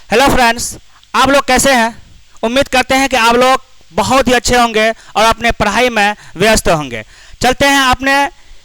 Hello friends, आप लोग कैसे हैं? उम्मीद करते हैं कि आप लोग बहुत ही अच्छे होंगे और अपने पढ़ाई में व्यस्त होंगे। चलते हैं अपने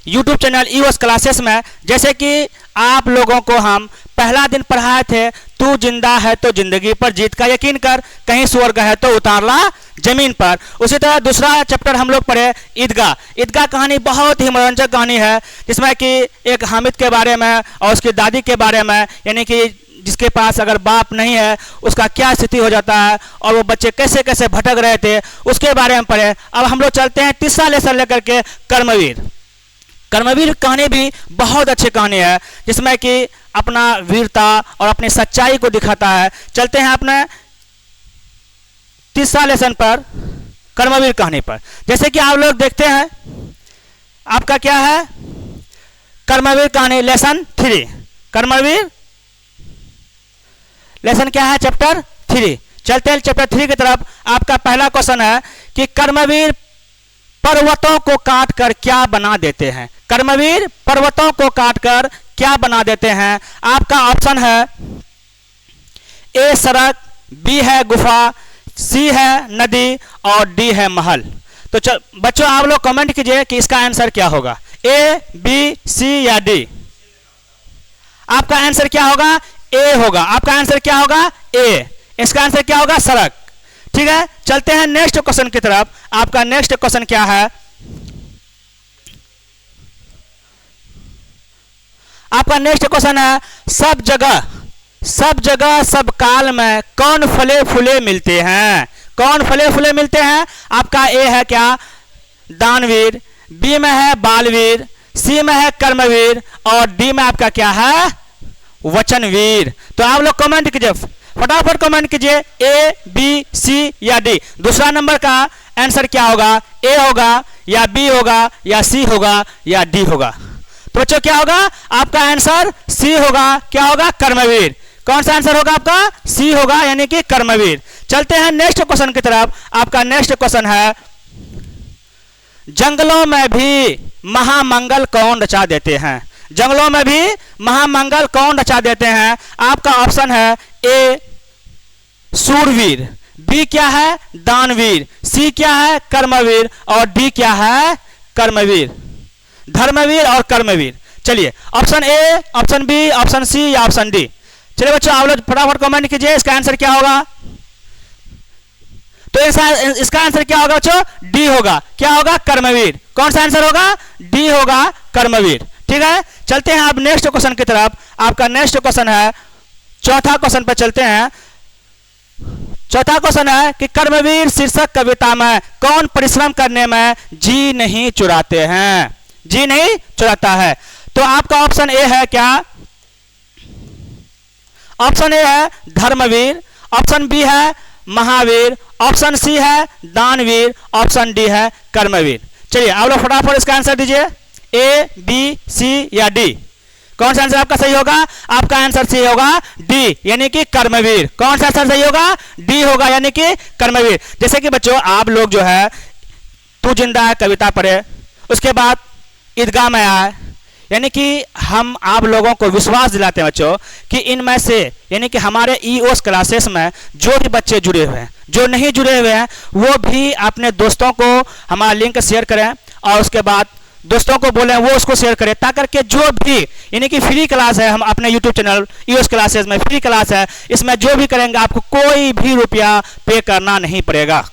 YouTube चैनल ईओएस क्लासेस में। जैसे कि आप लोगों को हम पहला दिन पढ़ाए थे, तू जिंदा है तो जिंदगी पर जीत का यकीन कर, कहीं स्वर्ग है तो उतार ला जमीन पर। उसी तरह दूसरा चैप्टर हम लोग पढ़े ईदगाह। ईदगाह कहानी बहुत ही मनोरंजक कहानी है, जिसमें कि एक हामिद के बारे में और उसकी दादी के बारे में, यानी कि जिसके पास अगर बाप नहीं है उसका क्या स्थिति हो जाता है और वो बच्चे कैसे कैसे भटक रहे थे, उसके बारे में पढ़े। अब हम लोग चलते हैं तीसरा लेसन लेकर के कर्मवीर। कर्मवीर कहानी भी बहुत अच्छी कहानी है, जिसमें कि अपना वीरता और अपनी सच्चाई को दिखाता है। चलते हैं अपने तीसरा लेसन पर, कर्मवीर कहानी पर। जैसे कि आप लोग देखते हैं, आपका क्या है, कर्मवीर कहानी लेसन 3। कर्मवीर लेसन क्या है, चैप्टर 3। चलते हैं चैप्टर 3 की तरफ। आपका पहला क्वेश्चन है कि कर्मवीर पर्वतों को काटकर क्या बना देते हैं। कर्मवीर पर्वतों को काटकर क्या बना देते हैं। आपका ऑप्शन है ए सड़क, बी है गुफा, सी है नदी और डी है महल। तो चल बच्चों, आप लोग कमेंट कीजिए कि इसका आंसर क्या होगा, ए, बी, सी या डी। आपका आंसर क्या होगा, ए होगा। आपका आंसर क्या होगा, ए। इसका आंसर क्या होगा, सड़क। ठीक है, चलते हैं नेक्स्ट क्वेश्चन की तरफ। आपका नेक्स्ट क्वेश्चन क्या है, आपका नेक्स्ट क्वेश्चन है सब जगह सब काल में कौन फले फूले मिलते हैं। कौन फले फूले मिलते हैं। आपका ए है क्या, दानवीर, बी में है बालवीर, सी में है कर्मवीर और डी में आपका क्या है, वचनवीर। तो आप लोग कमेंट कीजिए, फटाफट कमेंट कीजिए, ए, बी, सी या डी। दूसरा नंबर का आंसर क्या होगा, ए होगा या बी होगा या सी होगा या डी होगा। तो बच्चों क्या होगा, आपका आंसर सी होगा। क्या होगा, कर्मवीर। कौन सा आंसर होगा आपका, सी होगा, यानी कि कर्मवीर। चलते हैं नेक्स्ट क्वेश्चन की तरफ। आपका नेक्स्ट क्वेश्चन है जंगलों में भी महामंगल कौन रचा देते हैं। जंगलों में भी महामंगल कौन रचा देते हैं। आपका ऑप्शन है ए सूरवीर, बी क्या है, दानवीर, सी क्या है, कर्मवीर और डी क्या है, कर्मवीर, धर्मवीर और कर्मवीर। चलिए, option A, option B, option C या ऑप्शन डी। चलिए बच्चों, आप लोग फटाफट कमेंट कीजिए, इसका आंसर क्या होगा। तो इसका आंसर क्या होगा बच्चों, डी होगा। क्या होगा, कर्मवीर। कौन सा आंसर होगा, डी होगा, कर्मवीर। ठीक है, चलते हैं अब नेक्स्ट क्वेश्चन की तरफ। आपका नेक्स्ट क्वेश्चन है, चौथा क्वेश्चन पर चलते हैं। चौथा क्वेश्चन है कि कर्मवीर शीर्षक कविता में कौन परिश्रम करने में जी नहीं चुराते हैं। जी नहीं चुराता है। तो आपका ऑप्शन ए है क्या, ऑप्शन ए है धर्मवीर, ऑप्शन बी है महावीर, ऑप्शन सी है दानवीर, ऑप्शन डी है कर्मवीर। चलिए आप लोग फटाफट इसका आंसर दीजिए, ए, बी, सी या डी। कौन सा आंसर आपका सही होगा। आपका आंसर सही होगा डी, यानी कि कर्मवीर। कौन सा आंसर सही होगा, डी होगा, यानी कि कर्मवीर। जैसे कि बच्चों आप लोग जो है तू जिंदा है कविता पढ़े, उसके बाद ईदगाह में आए, यानी कि हम आप लोगों को विश्वास दिलाते हैं बच्चों कि इनमें से, यानी कि हमारे ईओएस क्लासेस में जो भी बच्चे जुड़े हुए हैं, जो नहीं जुड़े हुए हैं, वो भी अपने दोस्तों को हमारा लिंक शेयर करें और उसके बाद दोस्तों को बोलें वो उसको शेयर करें, ताकि के जो भी, यानी कि फ्री क्लास है, हम अपने यूट्यूब चैनल ईओएस क्लासेस में फ्री क्लास है, इसमें जो भी करेंगे आपको कोई भी रुपया पे करना नहीं पड़ेगा।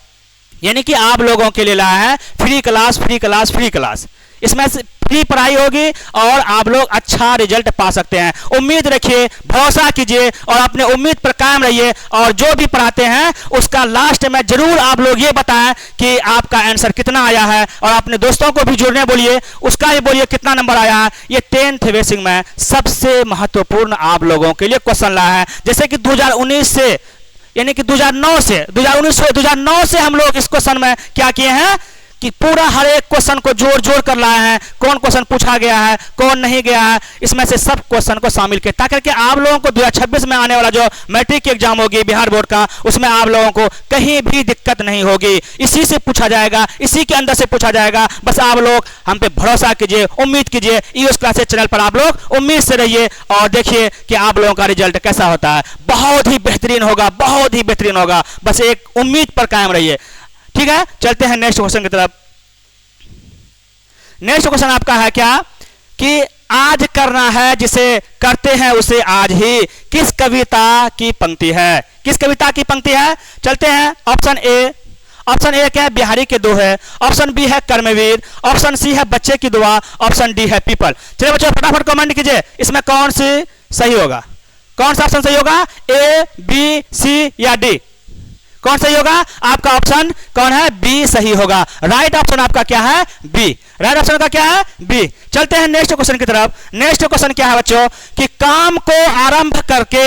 यानी कि आप लोगों के लिए लाया है free class, free class, free class. इसमें फ्री पढ़ाई होगी और आप लोग अच्छा रिजल्ट पा सकते हैं। उम्मीद रखिए, भरोसा कीजिए और अपने उम्मीद पर कायम रहिए और जो भी पढ़ाते हैं उसका लास्ट में जरूर आप लोग ये बताएं कि आपका आंसर कितना आया है और अपने दोस्तों को भी जुड़ने बोलिए, उसका भी बोलिए कितना नंबर आया है। ये 10th बेसिक में सबसे महत्वपूर्ण आप लोगों के लिए क्वेश्चन लाया है। जैसे कि 2019 से, यानी कि 2009 से हम लोग इस क्वेश्चन में क्या किए हैं, कि पूरा हर एक क्वेश्चन को जोड़ जोड़ कर लाए हैं, कौन क्वेश्चन पूछा गया है, कौन नहीं गया है, इसमें से सब क्वेश्चन को शामिल किया ताकि कि आप लोगों को 2026 में आने वाला जो मैट्रिक की एग्जाम होगी बिहार बोर्ड का, उसमें आप लोगों को कहीं भी दिक्कत नहीं होगी। इसी से पूछा जाएगा, इसी के अंदर से पूछा जाएगा। बस आप लोग हम पे भरोसा कीजिए, उम्मीद कीजिए, ईओएस क्लासेस चैनल पर आप लोग उम्मीद से रहिए और देखिए कि आप लोगों का रिजल्ट कैसा होता है। बहुत ही बेहतरीन होगा, बहुत ही बेहतरीन होगा, बस एक उम्मीद पर कायम रहिए। ठीक है, चलते हैं नेक्स्ट क्वेश्चन की तरफ। नेक्स्ट क्वेश्चन आपका है क्या कि आज करना है जिसे करते हैं उसे आज ही, किस कविता की पंक्ति है? किस कविता की पंक्ति है? चलते हैं ऑप्शन ए। ऑप्शन ए क्या है? बिहारी के दो है। ऑप्शन बी है कर्मवीर। ऑप्शन सी है बच्चे की दुआ। ऑप्शन डी है पीपल। चलिए बच्चों फटाफट कमेंट कीजिए, इसमें कौन सी सही होगा? कौन सा ऑप्शन सही होगा? ए, बी, सी या डी? कौन सही होगा? आपका ऑप्शन कौन है? बी सही होगा। राइट ऑप्शन आपका क्या है? बी। राइट ऑप्शन का क्या है? बी। चलते हैं नेक्स्ट क्वेश्चन की तरफ। नेक्स्ट क्वेश्चन क्या है बच्चों कि काम को आरंभ करके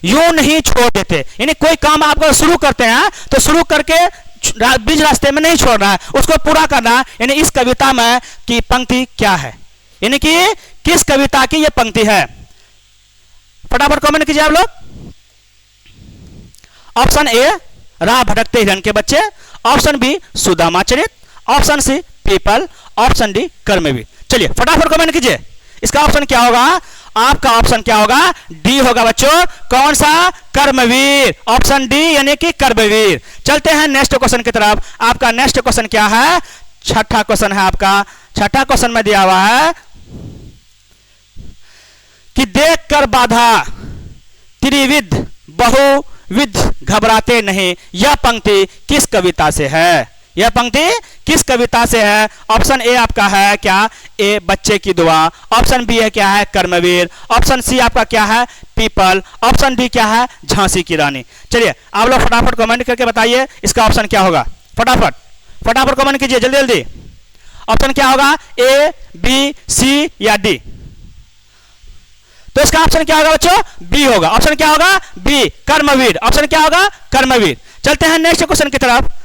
यूं नहीं छोड़ देते, यानी कोई काम आप अगर शुरू करते हैं तो शुरू करके बीच रास्ते में नहीं छोड़ना है, उसको पूरा करना है। यानी इस कविता में की पंक्ति क्या है, यानी कि किस कविता की यह पंक्ति है? फटाफट कमेंट कीजिए आप लोग। ऑप्शन ए राह भटकते हिरण के बच्चे। Option B Sudama Charit. Option C पीपल। Option D Karmaveer. चलिए फटाफट कमेंट कीजिए, इसका ऑप्शन क्या होगा? आपका ऑप्शन क्या होगा? डी होगा बच्चों। कौन सा? कर्मवीर। ऑप्शन डी यानी कि कर्मवीर। चलते हैं नेक्स्ट क्वेश्चन की तरफ। आपका नेक्स्ट क्वेश्चन क्या है? छठा क्वेश्चन है आपका। छठा क्वेश्चन में दिया हुआ है कि देख कर बाधा त्रिविध बहुविध घबराते नहीं, यह पंक्ति किस कविता से है? यह पंक्ति किस कविता से है? ऑप्शन ए आपका है क्या? ए बच्चे की दुआ। ऑप्शन बी है क्या है? कर्मवीर। ऑप्शन सी आपका क्या है? पीपल। ऑप्शन डी क्या है? झांसी की रानी। चलिए आप लोग फटाफट कमेंट करके बताइए इसका ऑप्शन क्या होगा। फटाफट फटाफट कमेंट कीजिए जल्दी जल्दी। ऑप्शन क्या होगा? ए, बी, सी या डी? तो इसका ऑप्शन क्या होगा बच्चों? बी होगा। ऑप्शन क्या होगा? बी, कर्मवीर। ऑप्शन क्या होगा? कर्मवीर। चलते हैं नेक्स्ट क्वेश्चन की तरफ।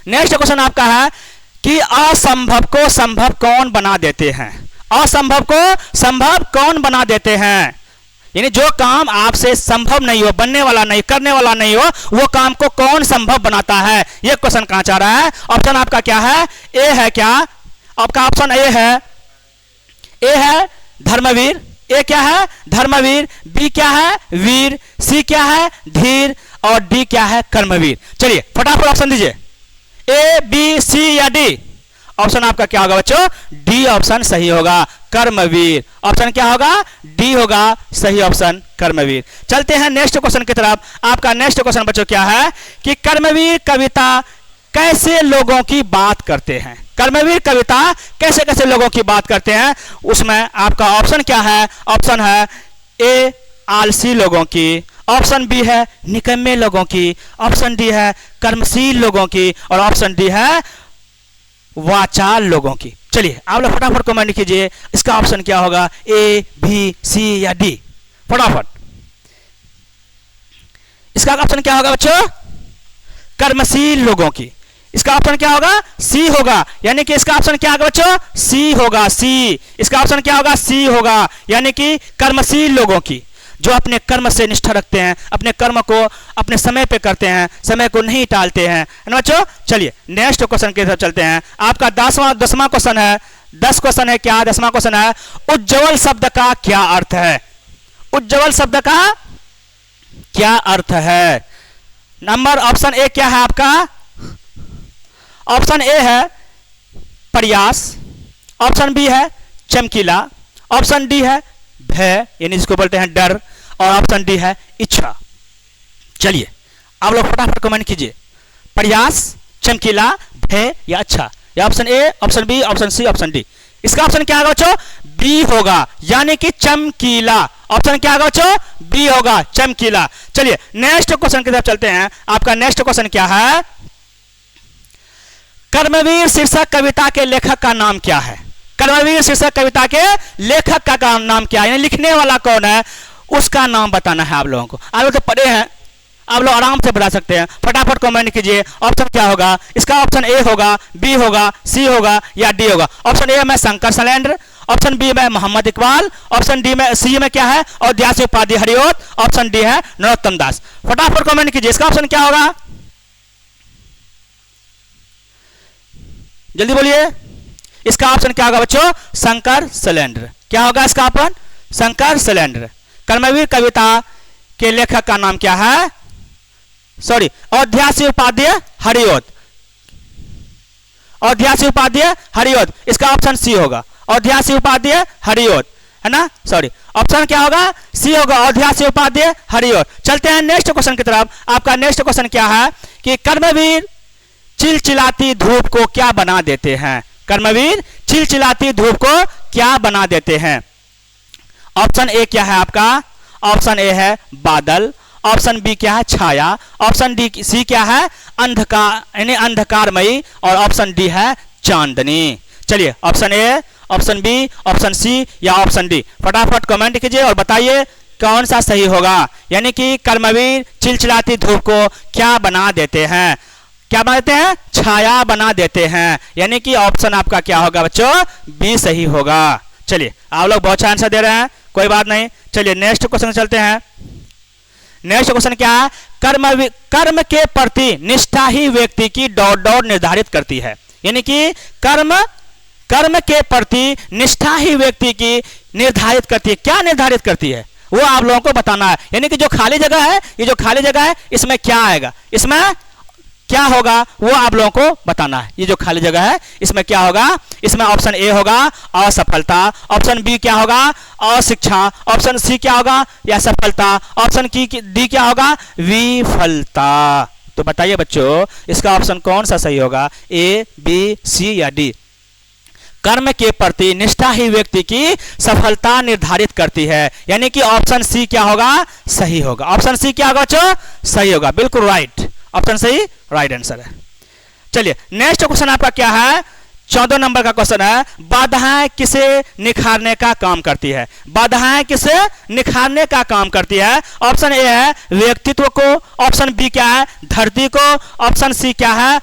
नेक्स्ट क्वेश्चन आपका है कि असंभव को संभव कौन बना देते हैं? असंभव को संभव कौन बना देते हैं? यानी जो काम आपसे संभव नहीं हो, बनने वाला नहीं, करने वाला नहीं हो, वो काम को कौन संभव बनाता है? ये क्वेश्चन कहां चाह रहा है? ऑप्शन आपका क्या है? ए है क्या? आपका ऑप्शन ए है। ए है धर्मवीर। ए क्या है? धर्मवीर। बी क्या है? वीर। सी क्या है? धीर। और डी क्या है? कर्मवीर। चलिए फटाफट ऑप्शन दीजिए, ए, बी, सी या डी? ऑप्शन आपका क्या होगा बच्चों? डी ऑप्शन सही होगा, कर्मवीर। ऑप्शन क्या होगा? डी होगा सही ऑप्शन, कर्मवीर। चलते हैं नेक्स्ट क्वेश्चन की तरफ। आपका नेक्स्ट क्वेश्चन बच्चों क्या है कि कर्मवीर कविता कैसे लोगों की बात करते हैं? कर्मवीर कविता कैसे कैसे लोगों की बात करते हैं? उसमें आपका ऑप्शन क्या है? ऑप्शन है ए आलसी लोगों की। ऑप्शन बी है निकम्मे लोगों की। ऑप्शन डी है कर्मशील लोगों की। और ऑप्शन डी है वाचाल लोगों की। चलिए आप लोग फटाफट कमेंट कीजिए इसका ऑप्शन क्या होगा? ए, बी, सी या डी? फटाफट इसका ऑप्शन क्या होगा बच्चों? कर्मशील लोगों की। इसका ऑप्शन क्या होगा? सी होगा, यानी कि इसका ऑप्शन क्या होगा बच्चों? सी होगा, सी। इसका ऑप्शन क्या होगा? सी होगा, यानी कि कर्मशील लोगों की, जो अपने कर्म से निष्ठा रखते हैं, अपने कर्म को अपने समय पे करते हैं, समय को नहीं टालते हैं, है ना बच्चों? चलिए नेक्स्ट क्वेश्चन की तरफ चलते हैं। आपका दसवां क्वेश्चन है। 10 क्वेश्चन है क्या? 10वां क्वेश्चन है उज्ज्वल शब्द का क्या अर्थ है? उज्ज्वल शब्द का क्या अर्थ है? नंबर ऑप्शन ए क्या है आपका? ऑप्शन ए है प्रयास। ऑप्शन बी है चमकीला। ऑप्शन डी है भय, यानी जिसको बोलते हैं डर। और ऑप्शन डी है इच्छा। चलिए आप लोग फटाफट कमेंट कीजिए, प्रयास, चमकीला, भय या अच्छा? या option A, option B, option C, option D? इसका ऑप्शन क्या होगा बच्चों? बी होगा, यानी कि चमकीला। ऑप्शन क्या होगा बच्चों? बी होगा, चमकीला। चलिए नेक्स्ट क्वेश्चन की तरफ चलते हैं। आपका नेक्स्ट क्वेश्चन क्या है? कर्मवीर शीर्षक कविता के लेखक का नाम क्या है? कर्मवीर शीर्षक कविता के लेखक का नाम क्या है, यानी लिखने वाला कौन है, उसका नाम बताना है आप लोगों को। आप लोग तो पढ़े हैं, आप लोग आराम से बता सकते हैं, फटाफट कमेंट कीजिए ऑप्शन क्या होगा इसका। ऑप्शन ए होगा, बी होगा, सी होगा या डी होगा। ऑप्शन ए में शंकर शैलेंद्र, ऑप्शन बी में मोहम्मद इकबाल, ऑप्शन डी में सी में क्या है औद्यासी उपाधि हरिओत, ऑप्शन डी है नरोत्तम दास। फटाफट कमेंट कीजिए इसका ऑप्शन क्या होगा, जल्दी बोलिए। इसका ऑप्शन क्या होगा बच्चों, शंकर शैलेंद्र। क्या होगा इसका ऑप्शन, शंकर शैलेंद्र। कर्मवीर कविता के लेखक का नाम क्या है, सॉरी औद्यासी उपाध्याय हरिओत, औद्यासी उपाध्याय हरिओत। इसका ऑप्शन सी होगा, औद्यासी उपाध्याय हरिओत, है ना, सॉरी ऑप्शन क्या होगा, सी होगा, औद्यासी उपाध्याय हरिओत। चलते हैं नेक्स्ट क्वेश्चन की तरफ। आपका नेक्स्ट क्वेश्चन क्या है कि कर्मवीर चिलचिलाती धूप को क्या बना देते हैं। कर्मवीर चिलचिलाती धूप को क्या बना देते हैं। ऑप्शन ए क्या है आपका, ऑप्शन ए है बादल, ऑप्शन बी क्या है छाया, ऑप्शन डी सी क्या है अंधकार यानी अंधकारमयी, और ऑप्शन डी है चांदनी। चलिए option A, option B, option C या ऑप्शन डी, फटाफट कमेंट कीजिए और बताइए कौन सा सही होगा। यानी कि कर्मवीर चिलचिलाती धूप को क्या बना देते हैं, क्या बना देते हैं, छाया बना देते हैं। यानी कि ऑप्शन आपका क्या होगा बच्चों, बी सही होगा। चलिए आप लोग बहुत अच्छा आंसर दे रहे हैं, कोई बात नहीं। चलिए नेक्स्ट क्वेश्चन चलते हैं। नेक्स्ट क्वेश्चन क्या है, कर्म के प्रति निष्ठा ही व्यक्ति की दौड़ निर्धारित करती है। यानी कि कर्म के प्रति निष्ठा ही व्यक्ति की निर्धारित करती है। क्या निर्धारित करती है वो आप लोगों को बताना है। यानी कि जो खाली जगह है, ये जो खाली जगह है इसमें क्या आएगा, इसमें क्या होगा वो आप लोगों को बताना है। ये जो खाली जगह है इसमें क्या होगा, इसमें ऑप्शन ए होगा असफलता, ऑप्शन बी क्या होगा अशिक्षा, ऑप्शन सी क्या होगा या सफलता, ऑप्शन डी क्या होगा विफलता। तो बताइए बच्चों इसका ऑप्शन कौन सा सही होगा, ए, बी, सी या डी। कर्म के प्रति निष्ठा ही व्यक्ति की सफलता निर्धारित करती है। यानी कि ऑप्शन सी क्या होगा, सही होगा। ऑप्शन सी क्या होगा बच्चों, सही होगा, बिल्कुल राइट, ऑप्शन सही राइट आंसर है। चलिए नेक्स्ट क्वेश्चन आपका क्या है, 14 नंबर का क्वेश्चन है, बाधाएं किसे निखारने का काम करती है। बाधाएं किसे निखारने का काम करती है। ऑप्शन ए है व्यक्तित्व को, ऑप्शन बी क्या है धरती को, ऑप्शन सी क्या है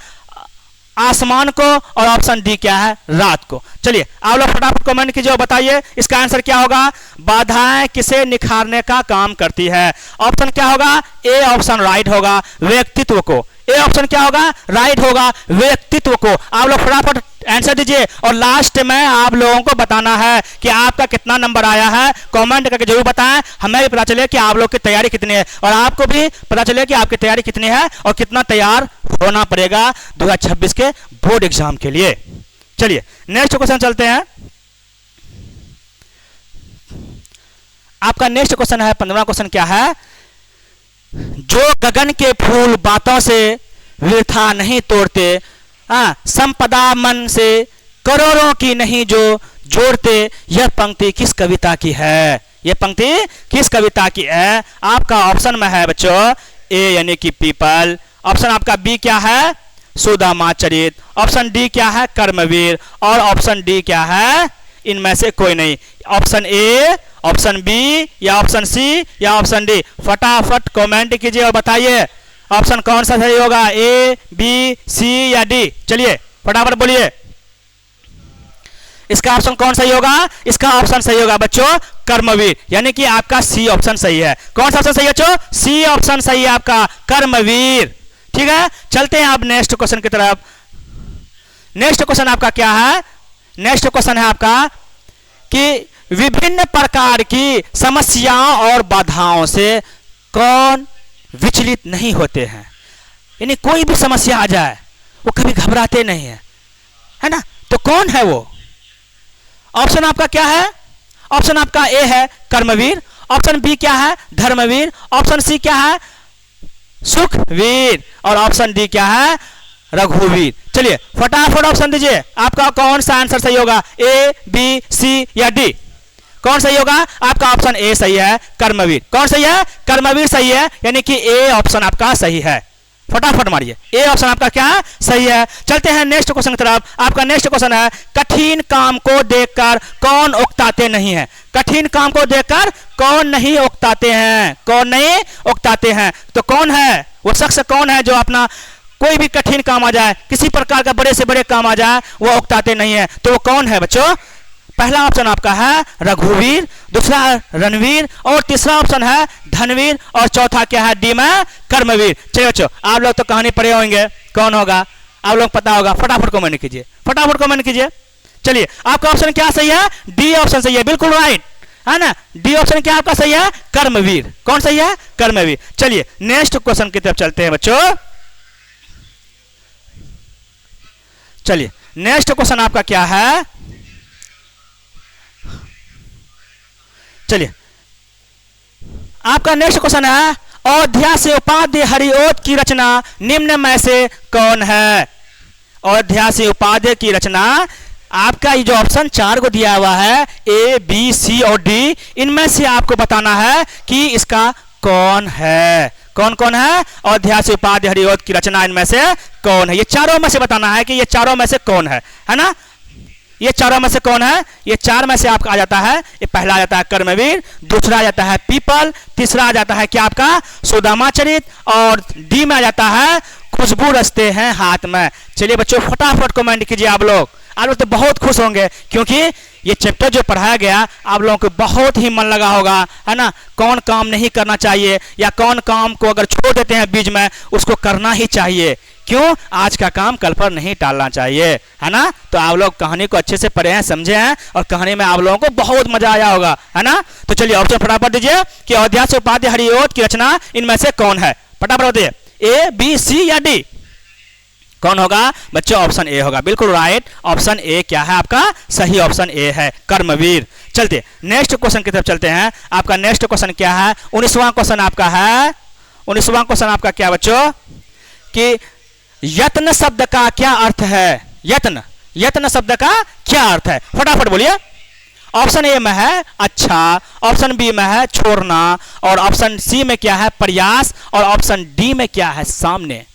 आसमान को, और ऑप्शन डी क्या है रात को। चलिए आप लोग फटाफट कमेंट कीजिए और बताइए इसका आंसर क्या होगा। बाधाएं किसे निखारने का काम करती है। ऑप्शन क्या होगा, ए ऑप्शन राइट होगा व्यक्तित्व को, ए ऑप्शन क्या होगा राइट होगा व्यक्तित्व को। आप लोग फटाफट आंसर दीजिए और लास्ट में आप लोगों को बताना है कि आपका कितना नंबर आया है। कमेंट करके जरूर बताएं, हमें भी पता चले कि आप लोग की तैयारी कितनी है और आपको भी पता चले कि आपकी तैयारी कितनी है और कितना तैयार होना पड़ेगा 2026 के बोर्ड एग्जाम के लिए। चलिए नेक्स्ट क्वेश्चन चलते हैं। आपका नेक्स्ट क्वेश्चन है 15वां क्वेश्चन क्या है, जो गगन के फूल बातों से वृथा नहीं तोड़ते, संपदा मन से करोड़ों की नहीं जो जोड़ते, यह पंक्ति किस कविता की है। यह पंक्ति किस कविता की है। आपका ऑप्शन में है बच्चों ए यानी कि पीपल, ऑप्शन आपका बी क्या है सुदामा चरित, ऑप्शन डी क्या है कर्मवीर, और ऑप्शन डी क्या है इनमें से कोई नहीं। ऑप्शन ए, ऑप्शन बी या ऑप्शन सी या ऑप्शन डी, फटाफट कमेंट कीजिए और बताइए ऑप्शन कौन सा सही होगा, ए, बी, सी या डी। चलिए फटाफट बोलिए इसका ऑप्शन कौन सही होगा। इसका ऑप्शन सही होगा बच्चों कर्मवीर, यानी कि आपका सी ऑप्शन सही है। कौन सा ऑप्शन सही है बच्चों, सी ऑप्शन सही है आपका कर्मवीर। ठीक है चलते हैं अब नेक्स्ट क्वेश्चन की तरफ। नेक्स्ट क्वेश्चन आपका क्या है, नेक्स्ट क्वेश्चन है आपका कि विभिन्न प्रकार की समस्याओं और बाधाओं से कौन विचलित नहीं होते हैं। यानी कोई भी समस्या आ जाए वो कभी घबराते नहीं है ना, तो कौन है वो। ऑप्शन आपका क्या है, ऑप्शन आपका ए है कर्मवीर, ऑप्शन बी क्या है धर्मवीर, ऑप्शन सी क्या है सुखवीर, और ऑप्शन डी क्या है रघुवीर। चलिए फटाफट ऑप्शन दीजिए आपका कौन सा आंसर सही होगा, ए, बी, सी या डी। कौन सही होगा, आपका ऑप्शन ए सही है कर्मवीर। कौन सही है कर्मवीर सही है, यानी कि ए ऑप्शन आपका सही है। फटाफट मारिए। ए ऑप्शन आपका क्या है? सही है। चलते हैं नेक्स्ट क्वेश्चन की तरफ। आपका नेक्स्ट क्वेश्चन है, कठिन काम को देखकर कौन उकताते नहीं है? कठिन काम को देखकर कौन नहीं उकताते हैं? कौन नहीं उकताते हैं? तो कौन है वो शख्स? कौन है जो अपना कोई भी कठिन काम आ जाए, किसी प्रकार का बड़े से बड़े काम आ जाए, वो उकताते नहीं है? तो वो कौन है बच्चों? पहला ऑप्शन आपका है रघुवीर, दूसरा रणवीर, और तीसरा ऑप्शन है धनवीर, और चौथा क्या है? डी में कर्मवीर। चलिए बच्चों, आप लोग तो कहानी पढ़े होंगे, कौन होगा आप लोग पता होगा। फटाफट कमेंट कीजिए, फटाफट कमेंट कीजिए। चलिए, आपका ऑप्शन क्या सही है? डी ऑप्शन सही है, बिल्कुल राइट है ना। डी ऑप्शन क्या आपका सही है? कर्मवीर। कौन सही है? कर्मवीर। चलिए नेक्स्ट क्वेश्चन की तरफ चलते हैं बच्चों। चलिए नेक्स्ट क्वेश्चन आपका क्या है? चलिए आपका नेक्स्ट क्वेश्चन है, अयोध्या से उपाध्याय हरिओत की रचना निम्न में से कौन है? अयोध्या से उपाध्याय की रचना, आपका ये जो ऑप्शन 4 को दिया हुआ है, ए बी सी और डी, इनमें से आपको बताना है कि इसका कौन है। कौन कौन है? अयोध्या से उपाध्याय हरिओत की रचना, इनमें से कौन है? ये चारों में से बताना है कि ये चारों में से कौन है ना। ये चारों में से कौन है? ये 4 में से आपका आ जाता है, ये पहला आ जाता है कर्मवीर, दूसरा आ जाता है पीपल, तीसरा आ जाता है क्या आपका? सुदामा चरित, और डी में आ जाता है खुशबू रचते हैं हाथ में। चलिए बच्चों फटाफट कमेंट कीजिए। आप लोग तो बहुत खुश होंगे, क्योंकि ये चैप्टर जो पढ़ाया गया आप लोगों को बहुत ही मन लगा होगा, है ना। कौन काम नहीं करना चाहिए, या कौन काम को अगर छोड़ देते हैं बीच में, उसको करना ही चाहिए। क्यों? आज का काम कल पर नहीं टालना चाहिए, है ना। तो आप लोग कहानी को अच्छे से पढ़े हैं, समझे हैं, और कहानी में आप लोगों को बहुत मजा आया होगा, है ना। तो चलिए ऑप्शन फटाफट दीजिए कि अयोध्या से उपाध्याय हरिओत की रचना इनमें से कौन है? फटाफट दीजिए, ए बी सी या डी? कौन होगा बच्चों? ऑप्शन ए होगा, बिल्कुल राइट। ऑप्शन ए क्या है आपका? सही ऑप्शन ए है, कर्मवीर। चलते नेक्स्ट क्वेश्चन की तरफ चलते हैं। आपका नेक्स्ट क्वेश्चन क्या है? 19वां क्वेश्चन आपका है। 19वां क्वेश्चन आपका क्या बच्चों? कि यत्न शब्द का क्या अर्थ है? यत्न, यत्न शब्द का क्या अर्थ है? फटाफट बोलिए। ऑप्शन ए में है अच्छा, ऑप्शन बी में है छोड़ना, और ऑप्शन सी में क्या है? प्रयास, और ऑप्शन डी में क्या है? सामने।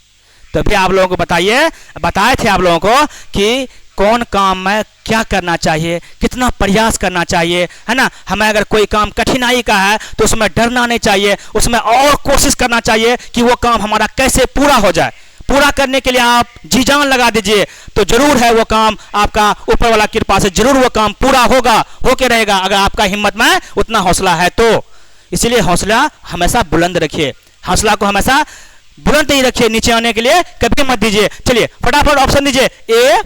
तो भी आप लोगों को बताए थे आप लोगों को कि कौन काम में क्या करना चाहिए, कितना प्रयास करना चाहिए, है ना। हमें अगर कोई काम कठिनाई का है तो उसमें डरना नहीं चाहिए, उसमें और कोशिश करना चाहिए कि वो काम हमारा कैसे पूरा हो जाए। पूरा करने के लिए आप जी जान लगा दीजिए, तो जरूर है वो काम आपका ऊपर वाला कृपा से जरूर वो काम पूरा होगा, होके रहेगा, अगर आपका हिम्मत में उतना हौसला है तो। इसीलिए हौसला हमेशा बुलंद रखिए, हौसला को हमेशा बुलंद ही रखिए, नीचे आने के लिए कभी मत दीजिए। चलिए फटाफट ऑप्शन दीजिए, ए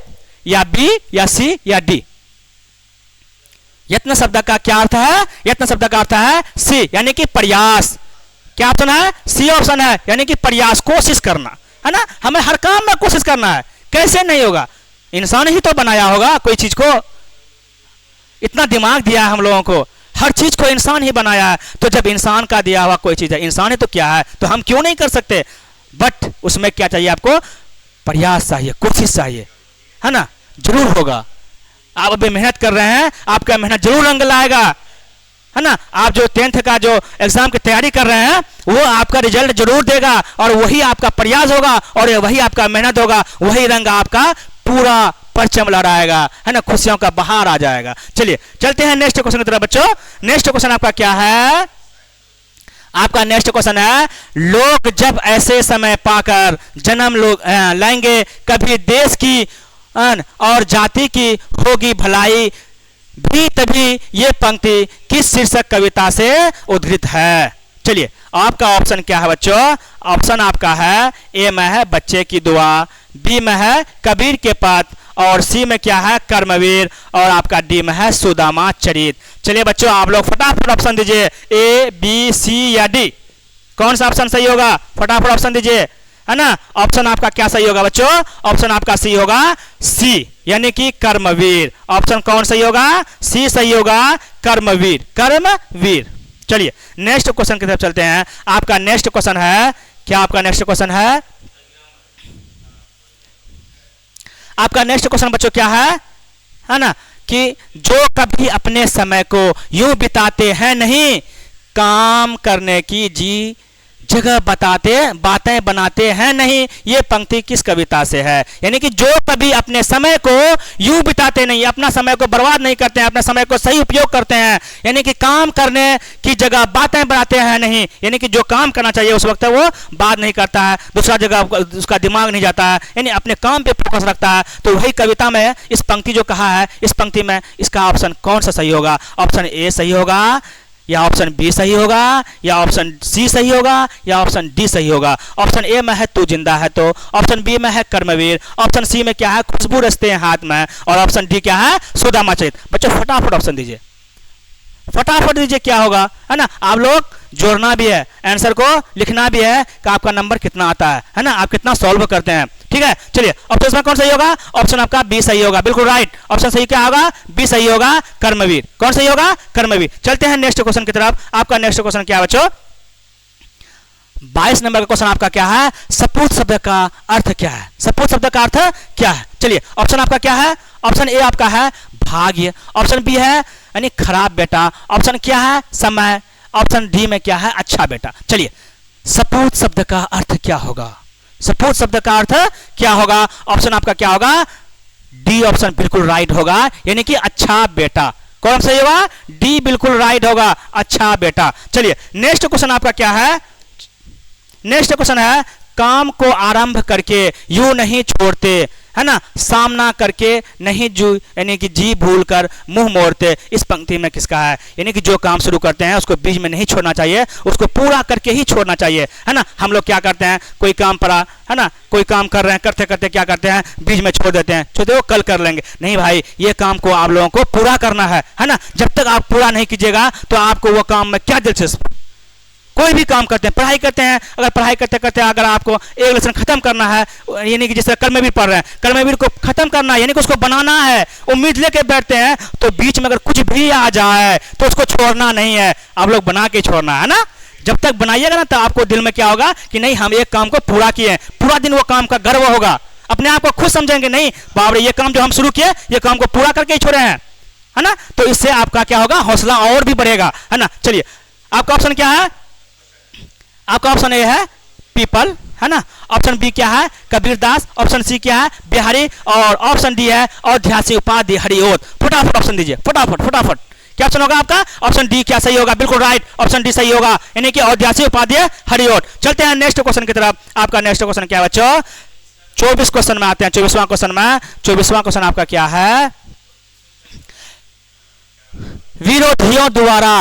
या बी या सी या डी? यत्न शब्द का क्या अर्थ है? यत्न शब्द का अर्थ है सी, यानी कि प्रयास। क्या ऑप्शन है? सी ऑप्शन है, यानी कि प्रयास, कोशिश करना, है ना। हमें हर काम में कोशिश करना है। कैसे नहीं होगा? इंसान ही तो बनाया होगा कोई चीज को, इतना दिमाग दिया है हम लोगों को, हर चीज को इंसान ही बनाया है। तो जब इंसान का दिया हुआ कोई चीज है, इंसान है तो क्या है, तो हम क्यों नहीं कर सकते? बट उसमें क्या चाहिए आपको? प्रयास चाहिए, कोशिश चाहिए, है ना। जरूर होगा। आप अभी मेहनत कर रहे हैं, आपका मेहनत जरूर रंग लाएगा, है ना। आप जो 10th का जो एग्जाम की तैयारी कर रहे हैं, वो आपका रिजल्ट जरूर देगा, और वही आपका प्रयास होगा, और वही आपका मेहनत होगा, वही रंग आपका पूरा परचम लहराएगा, है ना। खुशियों का बहार आ जाएगा। चलिए चलते हैं नेक्स्ट क्वेश्चन की तरफ बच्चों। नेक्स्ट क्वेश्चन आपका क्या है? आपका नेक्स्ट क्वेश्चन है, लोग जब ऐसे समय पाकर जन्म लेंगे, कभी देश की और जाति की होगी भलाई भी, तभी ये पंक्ति किस शीर्षक कविता से उद्धृत है? चलिए आपका ऑप्शन क्या है बच्चों? ऑप्शन आपका है, ए में है बच्चे की दुआ, बी में है कबीर के पथ, और सी में क्या है? कर्मवीर, और आपका डी में है सुदामा चरित। चलिए बच्चों आप लोग फटाफट ऑप्शन दीजिए, ए बी सी या डी? कौन सा ऑप्शन सही होगा? फटाफट ऑप्शन दीजिए, है ना। ऑप्शन आपका क्या सही होगा बच्चों? ऑप्शन आपका सी होगा, सी, यानी कि कर्मवीर। ऑप्शन कौन सही होगा? सी सही होगा, कर्मवीर, कर्मवीर। चलिए नेक्स्ट क्वेश्चन की तरफ चलते हैं। आपका नेक्स्ट क्वेश्चन है क्या? आपका नेक्स्ट क्वेश्चन है, आपका नेक्स्ट क्वेश्चन बच्चों क्या है ना, कि जो कभी अपने समय को यूं बिताते हैं नहीं, काम करने की जी जगह बताते बातें बनाते हैं नहीं। ये पंक्ति किस कविता से है? यानी कि जो कभी अपने समय को यूं बिताते नहीं, अपना समय को बर्बाद नहीं करते हैं, अपने समय को सही उपयोग करते हैं, यानी कि काम करने की जगह बातें बनाते हैं नहीं, यानी कि जो काम करना चाहिए उस वक्त वो बात नहीं करता है, दूसरा जगह उसका दिमाग नहीं जाता है, यानी अपने काम पे फोकस रखता है। तो वही कविता में इस पंक्ति जो कहा है, इस पंक्ति में इसका ऑप्शन कौन सा सही होगा? ऑप्शन ए सही होगा, या ऑप्शन बी सही होगा, या ऑप्शन सी सही होगा, या ऑप्शन डी सही होगा? ऑप्शन ए में है तू जिंदा है तो, ऑप्शन बी में है कर्मवीर, ऑप्शन सी में क्या है खुशबू रचते हैं हाथ में, और ऑप्शन डी क्या है सुदामा चरित। बच्चों फटाफट ऑप्शन दीजिए, फटाफट दीजिए, क्या होगा, है ना? आप लोग जोड़ना भी है, आंसर को लिखना भी है कि आपका नंबर कितना आता है ना, आप कितना सॉल्व करते हैं। ठीक है, चलिए ऑप्शन में कौन सही होगा? ऑप्शन आपका बी सही होगा, बिल्कुल राइट। ऑप्शन सही क्या होगा? बी सही होगा, कर्मवीर। कौन सही होगा? कर्मवीर। चलते हैं नेक्स्ट क्वेश्चन की तरफ। आपका नेक्स्ट क्वेश्चन क्या है बच्चों? 22 नंबर का क्वेश्चन आपका क्या है? सपूत शब्द का अर्थ क्या है? सपूत शब्द का अर्थ क्या है? चलिए ऑप्शन आपका क्या है? ऑप्शन ए आपका है भाग्य, ऑप्शन बी है यानी खराब बेटा, ऑप्शन क्या है समय, ऑप्शन डी में क्या है अच्छा बेटा। चलिए सपूत शब्द का अर्थ क्या होगा? सपूत शब्द का अर्थ क्या होगा? ऑप्शन आपका क्या होगा? डी ऑप्शन बिल्कुल राइट होगा, यानी कि अच्छा बेटा। कौन सही होगा? डी बिल्कुल राइट होगा, अच्छा बेटा। चलिए नेक्स्ट क्वेश्चन आपका क्या है? नेक्स्ट क्वेश्चन है काम को आरंभ करके यूं नहीं छोड़ते, है ना, सामना करके नहीं जू यानी कि जी भूल कर मुंह मोड़ते। इस पंक्ति में किसका है? यानी कि जो काम शुरू करते हैं उसको बीच में नहीं छोड़ना चाहिए, उसको पूरा करके ही छोड़ना चाहिए, है ना। हम लोग क्या करते हैं, कोई काम पड़ा है ना, कोई काम कर रहे हैं, करते करते क्या करते हैं, बीच में छोड़ देते हैं, छोड़ वो कल कर लेंगे। नहीं भाई, ये काम को आप लोगों को पूरा करना है ना। जब तक आप पूरा नहीं कीजिएगा तो आपको वो काम में क्या दिलचस्पी। कोई भी काम करते हैं, पढ़ाई करते हैं, अगर पढ़ाई करते करते अगर आपको एक लेसन खत्म करना है, यानी कि जैसे कर्मवीर पढ़ रहे हैं, कर्मवीर को खत्म करना है यानी कि उसको बनाना है, उम्मीद लेके बैठते हैं, तो बीच में अगर कुछ भी आ जाए तो उसको छोड़ना नहीं है, आप लोग बना के छोड़ना है ना। जब तक बनाइएगा ना तो आपको दिल में क्या होगा कि नहीं हम एक काम को पूरा किए, पूरा दिन वो काम का गर्व होगा, अपने आप को खुश समझेंगे, नहीं बाप रे ये काम जो हम शुरू किए ये काम को पूरा करके ही छोड़े हैं, है ना। तो इससे आपका क्या होगा, हौसला और भी बढ़ेगा, है ना। चलिए आपका ऑप्शन क्या है? आपका ऑप्शन ए है पीपल, है ना। ऑप्शन बी क्या है? कबीरदास। ऑप्शन सी क्या है? बिहारी। और ऑप्शन डी है औध्यासी उपाधि हरिओत। फटाफट ऑप्शन दीजिए, फटाफट फटाफट। क्या ऑप्शन होगा आपका? ऑप्शन डी क्या सही होगा? बिल्कुल राइट, ऑप्शन डी सही होगा, यानी कि औध्यासी उपाधि हरिओत। चलते हैं नेक्स्ट क्वेश्चन की तरफ। आपका नेक्स्ट क्वेश्चन क्या है बच्चों? 24 क्वेश्चन में आते हैं। 24वां क्वेश्चन में 24वां क्वेश्चन आपका क्या है? विरोधियों द्वारा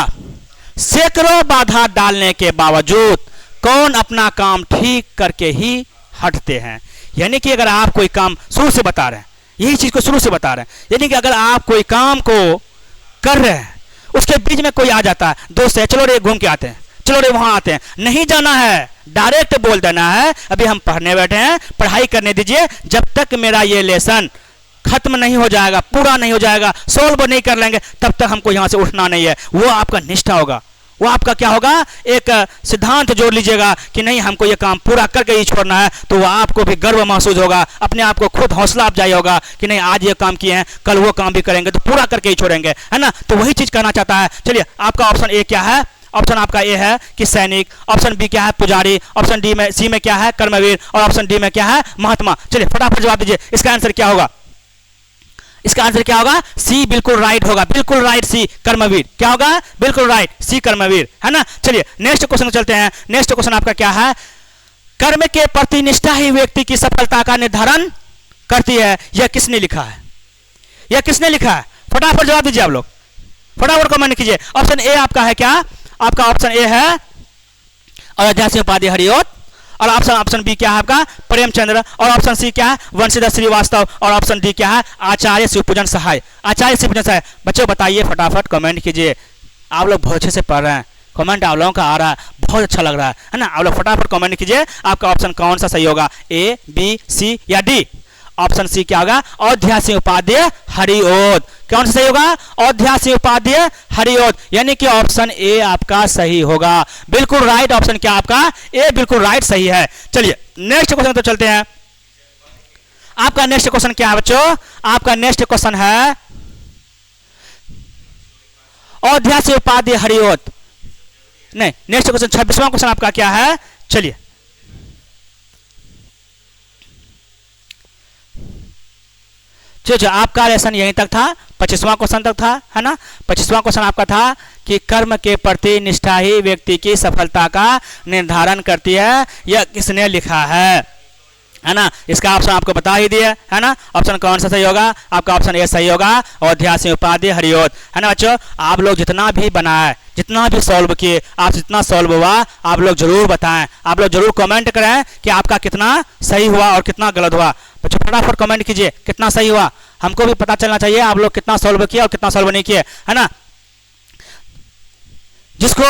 सैकड़ों बाधा डालने के बावजूद कौन अपना काम ठीक करके ही हटते हैं। यानी कि अगर आप कोई काम शुरू से बता रहे हैं, यही चीज को शुरू से बता रहे हैं, यानी कि अगर आप कोई काम को कर रहे हैं, उसके बीच में कोई आ जाता है, दोस्त है चलो रे घूम के आते हैं, चलो रे वहां आते हैं, नहीं जाना है, डायरेक्ट बोल देना है अभी हम पढ़ने बैठे हैं, पढ़ाई करने दीजिए, जब तक मेरा ये लेसन खत्म नहीं हो जाएगा, पूरा नहीं हो जाएगा, सोल्व नहीं कर लेंगे, तब तक हमको यहां से उठना नहीं है। वो आपका निष्ठा होगा, वो आपका क्या होगा, एक सिद्धांत जोड़ लीजिएगा कि नहीं हमको ये काम पूरा करके ही छोड़ना है। तो आपको भी गर्व महसूस होगा, अपने आप को खुद हौसला अफजाई होगा कि नहीं आज ये काम किए हैं, कल वो काम भी करेंगे तो पूरा करके ही छोड़ेंगे, है ना। तो वही चीज करना चाहता है। चलिए आपका ऑप्शन ए क्या है? ऑप्शन आपका ए है कि सैनिक, ऑप्शन बी क्या है पुजारी, ऑप्शन डी में सी में क्या है कर्मवीर, और ऑप्शन डी में क्या है महात्मा। चलिए फटाफट जवाब दीजिए, इसका आंसर क्या होगा? इसका आंसर क्या होगा? सी बिल्कुल राइट होगा, बिल्कुल राइट, सी कर्मवीर। क्या होगा? बिल्कुल राइट, सी कर्मवीर, है ना। चलिए नेक्स्ट क्वेश्चन चलते हैं। नेक्स्ट क्वेश्चन आपका क्या है? कर्म के प्रति निष्ठा ही व्यक्ति की सफलता का निर्धारण करती है। यह किसने लिखा है? यह किसने लिखा है? फटाफट जवाब दीजिए आप लोग, फटाफट कमेंट कीजिए। ऑप्शन ए आपका है क्या? आपका ऑप्शन ए है अयोध्या उपाधि हरिओत, और ऑप्शन बी क्या है आपका? प्रेमचंद्र, और ऑप्शन सी क्या है? वंशीधर श्रीवास्तव, और ऑप्शन डी क्या है? आचार्य शिवपूजन सहाय। आचार्य शिवपूजन सहाय। बच्चों बताइए, फटाफट कमेंट कीजिए। आप लोग बहुत अच्छे से पढ़ रहे हैं, कमेंट आप लोगों का आ रहा है, बहुत अच्छा लग रहा है ना। आप लोग फटाफट कमेंट कीजिए, आपका ऑप्शन कौन सा सही होगा, ए बी सी या डी? ऑप्शन सी क्या होगा? औध्यासी उपाध्याय हरिओत। कौन सा सही होगा? औध्यासी उपाध्याय हरिओत, यानी कि ऑप्शन ए आपका सही होगा, बिल्कुल राइट। ऑप्शन क्या आपका? ए बिल्कुल राइट सही है। चलिए नेक्स्ट क्वेश्चन तो चलते हैं। आपका नेक्स्ट क्वेश्चन क्या है बच्चों? आपका नेक्स्ट क्वेश्चन है औध्यासी उपाध्याय हरिओत, नहीं नेक्स्ट क्वेश्चन 26वां क्वेश्चन आपका क्या है? चलिए आपका लेसन यहीं तक था, 25वां क्वेश्चन तक था, है ना। 25वां क्वेश्चन आपका था कि कर्म के प्रति निष्ठा ही व्यक्ति की सफलता का निर्धारण करती है, यह किसने लिखा है ना। इसका ऑप्शन आपको बता ही दिया है ना। ऑप्शन कौन सा सही होगा? आपका ऑप्शन ए सही होगा, अध्यासी उपाधि हरिओत, है ना बच्चों। आप लोग जितना भी बनाए, जितना भी सॉल्व किए, आप जितना सॉल्व हुआ आप लोग जरूर बताएं, आप लोग जरूर कमेंट करें कि आपका कितना सही हुआ और कितना गलत हुआ। बच्चों फटाफट कमेंट कीजिए कितना सही हुआ, हमको भी पता चलना चाहिए आप लोग कितना सॉल्व किया और कितना सॉल्व नहीं किए, है ना। जिसको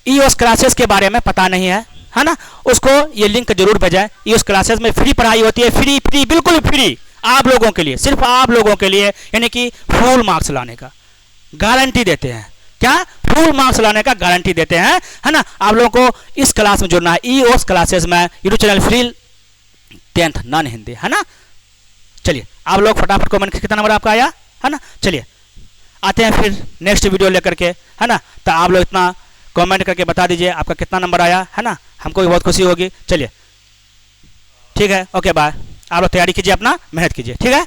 ईओएस क्लासेस के बारे में पता नहीं है ना, उसको ये लिंक जरूर भेजें। ईओएस क्लासेस में फ्री पढ़ाई होती है, फ्री फ्री बिल्कुल फ्री आप लोगों के लिए, सिर्फ आप लोगों के लिए, यानी कि फुल मार्क्स लाने का गारंटी देते हैं। क्या? फुल मार्क्स लाने का गारंटी देते हैं, है ना। आप लोगों को इस क्लास में जुड़ना है, ईओएस क्लासेस में, YouTube channel free 10th non Hindi, है ना। चलिए आप लोग फटाफट कमेंट कितना नंबर आपका आया, है ना। चलिए आते हैं फिर नेक्स्ट वीडियो लेकर के, है ना। तो आप लोग इतना कमेंट करके बता दीजिए आपका कितना नंबर आया, है ना। हमको भी बहुत खुशी होगी। चलिए ठीक है, ओके बाय। आप लोग तैयारी कीजिए, अपना मेहनत कीजिए, ठीक है।